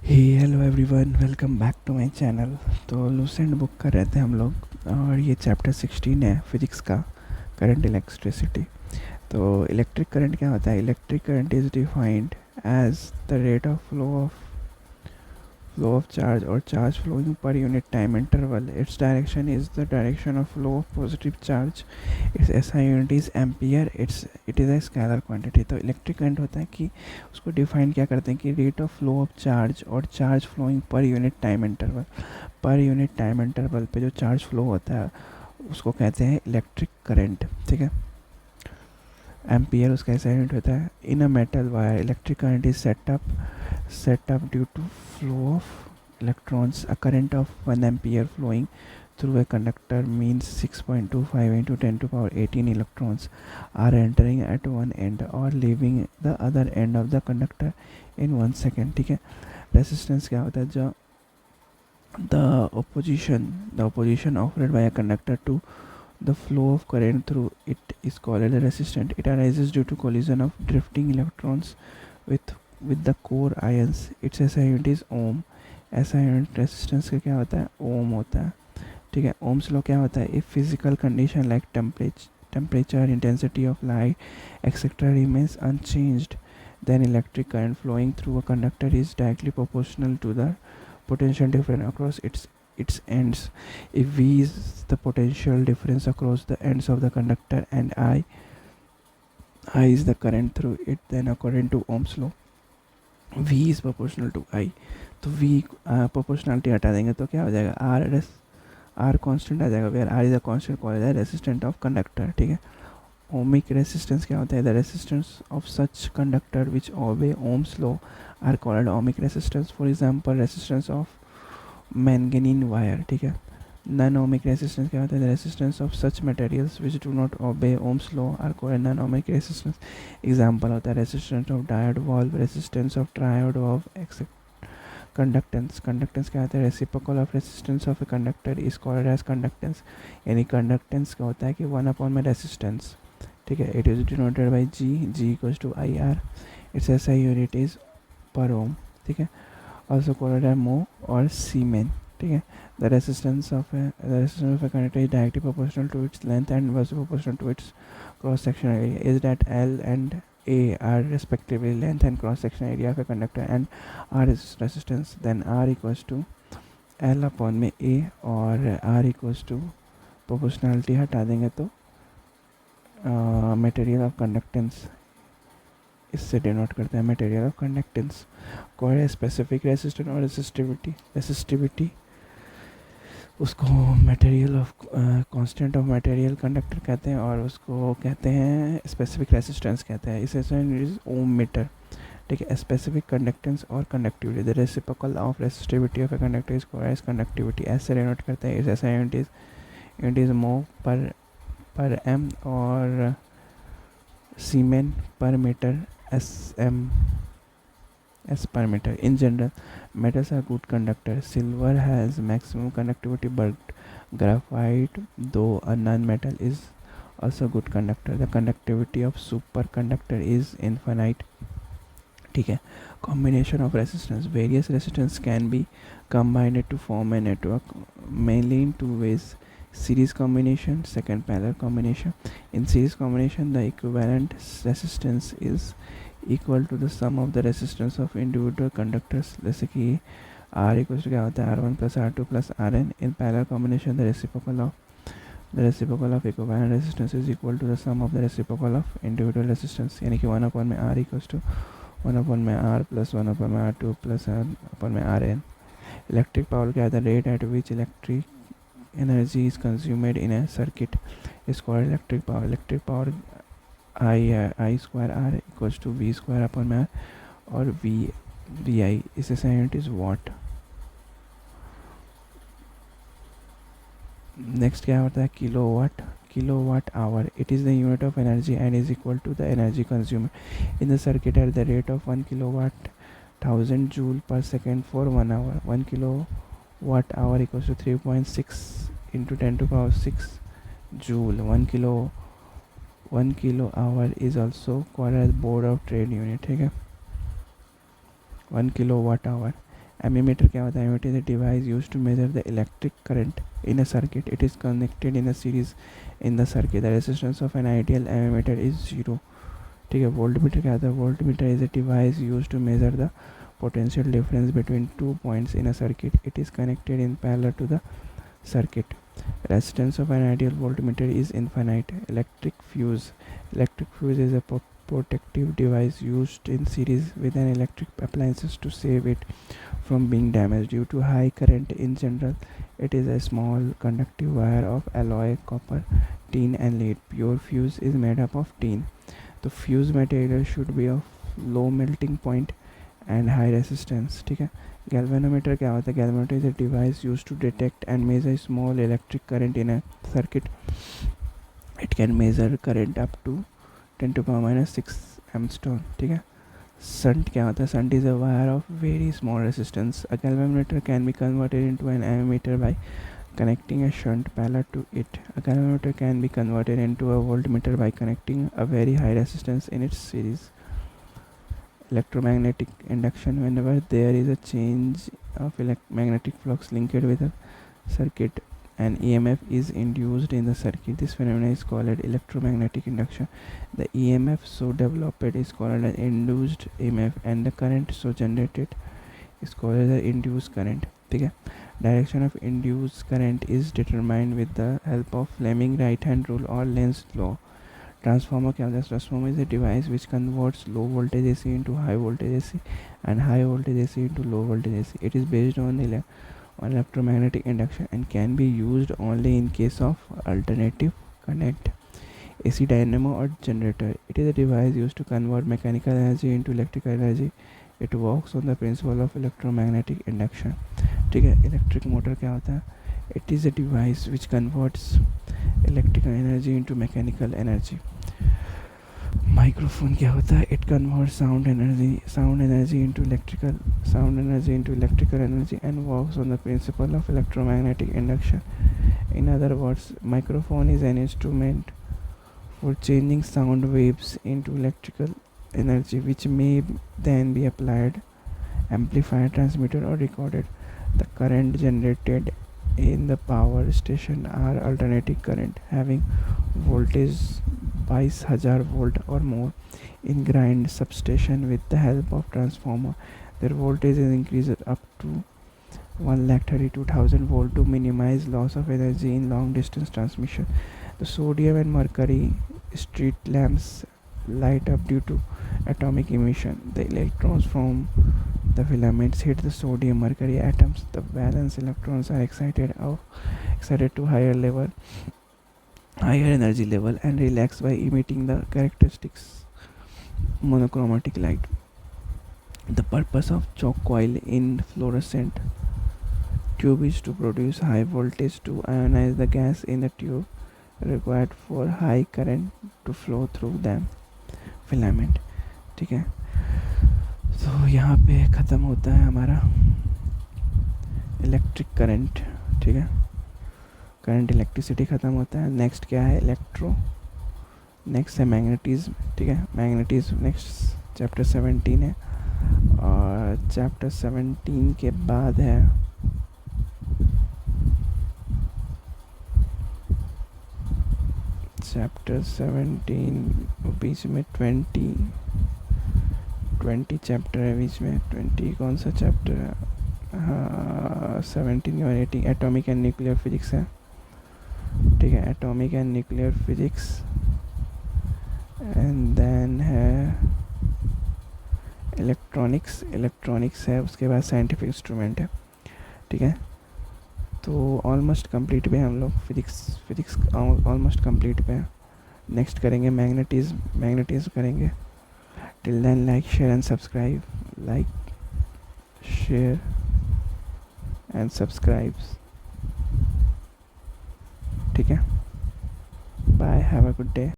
Hey hello everyone, welcome back to my channel. तो Lucent book कर रहे थे हम लोग और ये चैप्टर 16 है फिजिक्स का, करंट इलेक्ट्रिसिटी। तो इलेक्ट्रिक करंट क्या होता है? Electric current is defined as the rate of flow of charge or charge flowing per unit time interval. Its direction is the direction of flow of positive charge. Its SI unit is ampere. It is a scalar quantity. तो electric current होता है कि उसको define क्या करते हैं कि rate of flow of charge और charge flowing per unit time interval. Per unit time interval पे जो चार्ज फ्लो होता है उसको कहते हैं इलेक्ट्रिक करंट। ठीक है, एम्पियर उसका ऐसा यूनिट होता है। In a metal wire electric current is set up due to flow of electrons. A current of 1 ampere flowing through a conductor means 6.25 into 10 to power 18 electrons are entering at one end or leaving the other end of the conductor in 1 second. ठीक है, resistance क्या होता है? जो the opposition offered by a conductor to the flow of current through it is called a resistance. It arises due to collision of drifting electrons with the core ions. Its SI unit is ohm. SI unit resistance का क्या होता है? ओम होता है। ठीक है, Ohm's law क्या होता है? If physical condition like temperature, intensity of light etcetera remains unchanged, then electric current flowing through a conductor is directly proportional to the potential difference across its ends. If V is the potential difference across the ends of the conductor and I is the current through it, then according to Ohm's law V is proportional to I. तो V proportionality हटा देंगे तो क्या हो जाएगा? R constant आ जाएगा, where R is a constant called as resistant of conductor. ठीक है, ओमिक रेसिस्टेंस क्या होता है? The resistance of such conductor which obey Ohm's law are called ohmic resistance. For example resistance of manganin wire. ठीक है, non ohmic resistance क्या होता है? The resistance of such materials which do not obey Ohm's law are called non ohmic resistance. Example होता है resistance of diode valve, resistance of triode valve etcetera. Conductance क्या होता है? Reciprocal of resistance of a conductor is called as conductance. यानी conductance का होता है कि 1 में रेसिस्टेंस। ठीक है, it is denoted by G equals to I R. Its SI unit is per ohm. ठीक है, ऑल्सो कॉल्ड एज मो और सीमेन। ठीक है, the resistance of a conductor is directly proportional to its length and inversely proportional to its cross sectional area. Is that L and A are respectively length and cross sectional area of a conductor and R is resistance, then R equals to L upon में A और R equals to proportionality हटा देंगे तो material of conductance इससे denote करते हैं material of conductance। कोई specific resistance और रेसिस्टिविटी उसको material of constant of material conductor कहते हैं और उसको कहते हैं स्पेसिफिक रेसिस्टेंस कहते हैं। इस इज ओम मीटर। ठीक है, स्पेसिफिक कंडक्टेंस और conductivity, the reciprocal of resistivity of a conductor is called as conductivity. ऐसे डिनोट करते हैं। इस यूनिट इज मो पर एम और सीमेन पर metre S per meter. In general, metals are good conductor. Silver has maximum conductivity, but graphite, though a non-metal, is also good conductor. The conductivity of superconductor is infinite. ठीक है, combination of resistance. Various resistance can be combined to form a network, mainly in two ways: series combination, second parallel combination. In series combination, the equivalent resistance is equal to the sum of the resistance of individual conductors. जैसे कि R equal to क्या होता है? R1 plus R2 plus Rn. In parallel combination, the reciprocal of equivalent resistance is equal to the sum of the reciprocal of individual resistance. यानी कि 1 में R equals to 1 में R plus 1 में R2 plus 1 में Rn. Electric power क्या है? The rate at which electric energy is consumed in a circuit is called electric power. Electric power I square R equals to V square upon में R और VI इस unit is watt. Next क्या होता है? Kilowatt hour. It is the unit of energy and is equal to the energy consumed in the circuit at the rate of 1 kilowatt 1000 joule per second for 1 hour. 1 kilowatt hour equals to 3.6 into 10 to power 6 joule. 1 kilo hour is also called as board of trade unit. ठीक है, 1 kilowatt hour Ammeter क्या होता है? Ammeter is a device used to measure the electric current in a circuit. It is connected in a series in the circuit. The resistance of an ideal ammeter is 0. ठीक है. Voltmeter क्या होता है? Voltmeter is a device used to measure the potential difference between 2 points in a circuit. It is connected in parallel to the circuit. Resistance of an ideal voltmeter is infinite. Electric fuse. Electric fuse is a protective device used in series with an electric appliances to save it from being damaged due to high current. In general, it is a small conductive wire of alloy, copper, tin and lead. Pure fuse is made up of tin. The fuse material should be of low melting point and high resistance. ठीक है. Galvanometer क्या होता है? Galvanometer is a device used to detect and measure small electric current in a circuit. It can measure current up to 10 to power minus 6 amston. ठीक है. Shunt क्या होता है? Shunt is a wire of very small resistance. A galvanometer can be converted into an ammeter by connecting a shunt parallel to it. A galvanometer can be converted into a voltmeter by connecting a very high resistance in its series. Electromagnetic induction. Whenever there is a change of magnetic flux linked with a circuit, an EMF is induced in the circuit. This phenomenon is called electromagnetic induction. The EMF so developed is called an induced EMF and the current so generated is called the induced current. ठीक है. Direction of induced current is determined with the help of Fleming right hand rule or Lenz's law. Transformer क्या होता है? Transformer is a device which converts low voltage AC into high voltage AC and high voltage AC into low voltage AC. It is based on electromagnetic induction and can be used only in case of alternative current. AC dynamo or generator. It is a device used to convert mechanical energy into electrical energy. It works on the principle of electromagnetic induction. ठीक है. Electric motor क्या होता है? It is a device which converts electrical energy into mechanical energy. Microphone क्या होता है? It converts sound energy into electrical energy and works on the principle of electromagnetic induction. In other words, microphone is an instrument for changing sound waves into electrical energy which may then be applied, amplified, transmitted or recorded. The current generated in the power station are alternating current having voltage 22,000 volt or more. In grind substation with the help of transformer, their voltage is increased up to 132,000 volt to minimize loss of energy in long distance transmission. The sodium and mercury street lamps light up due to atomic emission. The electrons from the filaments hit the sodium mercury atoms. The valence electrons are excited to higher energy level and relax by emitting the characteristics monochromatic light. The purpose of choke coil in fluorescent tube is to produce high voltage to ionize the gas in the tube required for high current to flow through them filament. ठीक है. तो यहाँ पे ख़त्म होता है हमारा electric current. ठीक है. करंट इलेक्ट्रिसिटी ख़त्म होता है. नेक्स्ट क्या है? इलेक्ट्रो. नेक्स्ट है मैग्नेटिज्म. ठीक है. मैग्नेटिज्म नेक्स्ट चैप्टर 17 है और चैप्टर 17 के बाद है चैप्टर 17 बीच में 20 चैप्टर है बीच में. 20 कौन सा चैप्टर है? हाँ 17 और 18 एटॉमिक एंड न्यूक्लियर फिजिक्स है. ठीक है. Atomic and nuclear physics and then है इलेक्ट्रॉनिक्स है. उसके बाद साइंटिफिक इंस्ट्रूमेंट है. ठीक है. तो ऑलमोस्ट कंप्लीट पे हम लोग फिजिक्स ऑलमोस्ट कंप्लीट पे हैं. नेक्स्ट करेंगे मैग्नेटिज्म करेंगे. Till then like share and subscribe. ठीक है. Bye. Have a good day.